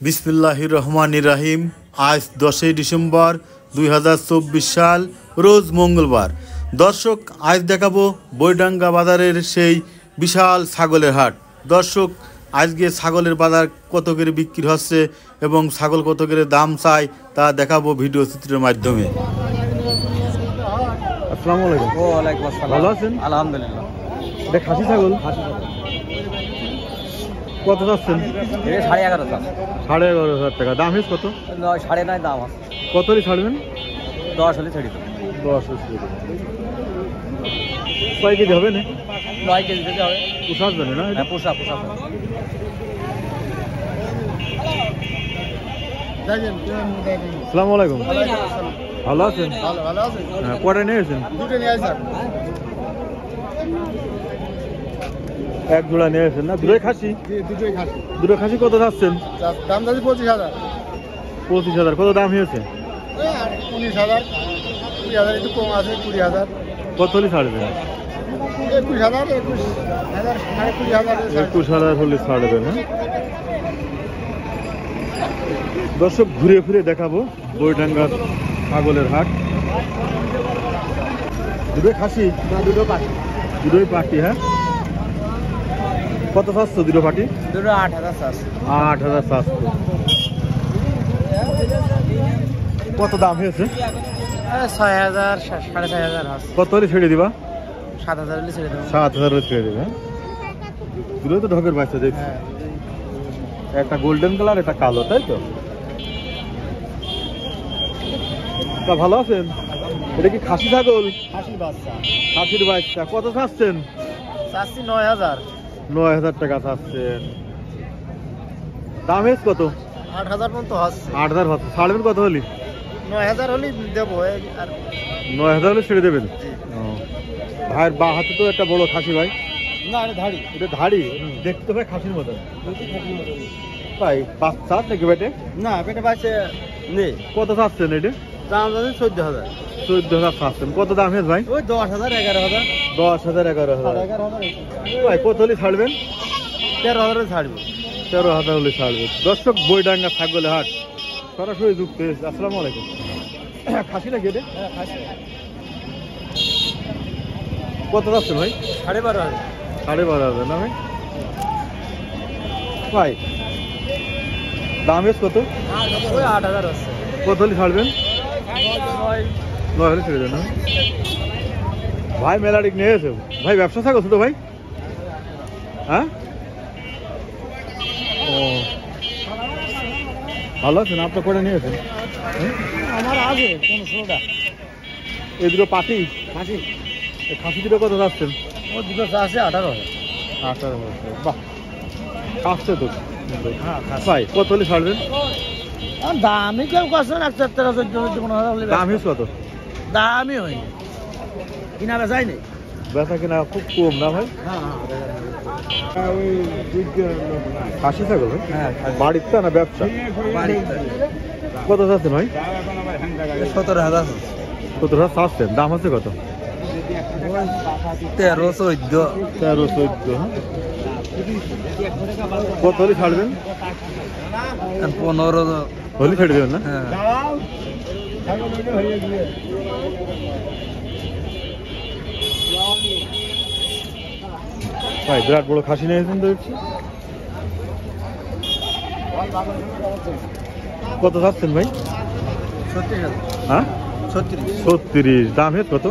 बिस्मिल्लाहिर रहमानिर रहीम। आज 10 डिसेम्बर 2024 साल रोज मंगलवार। दर्शक आज देखाबो বইডাঙ্গা বাজারের সেই বিশাল ছাগলের হাট। দর্শক আজকে ছাগলের বাজার কত করে বিক্রি হচ্ছে এবং ছাগল কত করে দাম চাই তা দেখাবো ভিডিও চিত্রের মাধ্যমে। আসসালামু আলাইকুম। ওয়া আলাইকুম আসসালাম। ভালো আছেন? আলহামদুলিল্লাহ। এটা খাসি ছাগল? কত যাচ্ছেন? এটা 11.5 দাম। 11,500 টাকা। দাম হিস কত? 9.5 দাম আছে। কত হলে ছাড়বেন? 10 হলে ছেড়ে দেব। 10 হলে ছেড়ে দেব। কয় কেজি হবে না? 9 কেজি দিতে হবে। পোষার জন্য না? হ্যাঁ, পোষা। আসসালামু আলাইকুম। ভালো আছেন? ভালো আছেন? হ্যাঁ, কয়টা নিয়েছেন? দুটো নিয়ে আসেন। এক জোড়া নিয়েছেন না? দুটোই খাসি? জি, দুটোই খাসি। দুটো খাসি কত যাচ্ছেন? দাম দাদি 25,000। 25,000। কত দাম হয়েছে? 19,000। 20,000 একটু কম আছে, 20,000। কত হলে ছাড়বেন? 21,000, 21,000, 20,000। 21,000 হলে ছাড়বেন। হ্যাঁ, দর্শক ঘুরে ফিরে দেখাবো বইডাঙ্গার ছাগলের হাট। দুটোই খাসি? দুটো পাটি। দুটোই পাটি। হ্যাঁ, কত চাচ্ছ দুটো পাটি? দুটো 8,000 আছে। 8,000 কত দাম হয়েছে? 6,000, 6,500 আছে। কত হলে ছেড়ে দিবা? 7,000 হলে ছেড়ে দেব। 7,000 হলে ছেড়ে দিবে। দুটো তো ঢকের বাচ্চা দেখছি। একটা গোল্ডেন কালার, একটা কালো, তাই তো? তা ভালো আছেন? এটা কি খাসি ছাগল? খাসির বাচ্চা। খাসির বাচ্চা। কত চাচ্ছেন? চাচ্ছি 9,000। 9,000 টাকা চাচ্ছেন। দাম এস কত? 8,000 পর্যন্ত হচ্ছে। 8,000 হচ্ছে। ছাড়বেন কত হলে? 9,000 হলে দেবো। আর 9,000 হলে ছেড়ে দেবেন? ও, ভাইয়ের বা হাতে তো একটা বড় খাসি ভাই। না, এটা ধাড়ি। এটা ধাড়ি দেখতে তো ভাই খাসির মতন। ভাই বাচ্চা থেকে বেটে? না, পেটে বাচ্চা নেই। কত চাচ্ছেন এটা? দাম দাদি 14,000। 14,000 চাচ্ছেন। কত দাম হেস ভাই? ওই 10,000, 11,000। 10,000, 11,000। 11,000। ভাই কত হলে ছাড়বেন? 13,000 ছাড়বো। 13,000 হলে ছাড়বে। দর্শক বইডাঙ্গা ছাগলের হাট সরাসরি যুক্ত হয়েছে। আসসালামু আলাইকুম। খাসি নাকি এটা? হ্যাঁ, খাসি। কত যাচ্ছেন ভাই? 12,500। 12,500 না ভাই? ভাই দাম হেস কত? ওই 8,000 আছে। কত হলে ছাড়বেন? 9 হলে ছেড়ে দেন। না ভাই মেলাডিক নিয়ে এসে ভাই ব্যবসা থাকো ছোট ভাই? হ্যাঁ, ও ভালো আছেন? আপনার করে নিয়েছেন? আমার আছে 15টা। এই দুটো পাটি খাসি। এই খাসি দুটো কত যাচ্ছেন? ও দুটো আছে 18,000। 18,000। বাহ, আসছে তো। হ্যাঁ, খাসি। ভাই কত হলে ছাড়বেন? দামই কেউ করছে না। 14,000 হলে দাম হিস কত? দামই হয়নি, কিনা বেচাই নেই। বেচা কিনা খুব কম না ভাই? খাসি থাকো ভাই? হ্যাঁ, বাড়িতে না ব্যবসা? কত চাচ্ছেন ভাই? 17,000। 17,000 চাচ্ছেন। দাম আছে কত? 13, 14। 13, 14। কত হলে ছাড়বেন? 15 হলে ছেড়ে দেবেন না? হ্যাঁ। ভাই বিরাট বড় খাসি নিয়েছেন তো দেখছি। কত চাচ্ছেন ভাই? 36,000। হ্যাঁ, 36। দাম হেস কত?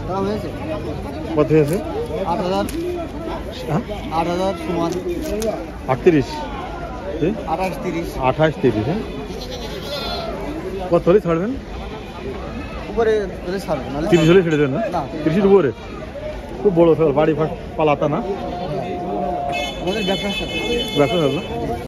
দাম হয়েছে কত হয়েছে? 8,000। হ্যাঁ, 8,000 সমান। 38, 28, 30। 28, 30। হ্যাঁ, কত হলে ছাড়বেন? উপরে ছাড়বে না। 30 হলে ছেড়ে দেবেন না? না, 30-এর উপরে? খুব বড় বাড়ি পালাতা না? আমাদের ব্যবসা ব্যবসা না?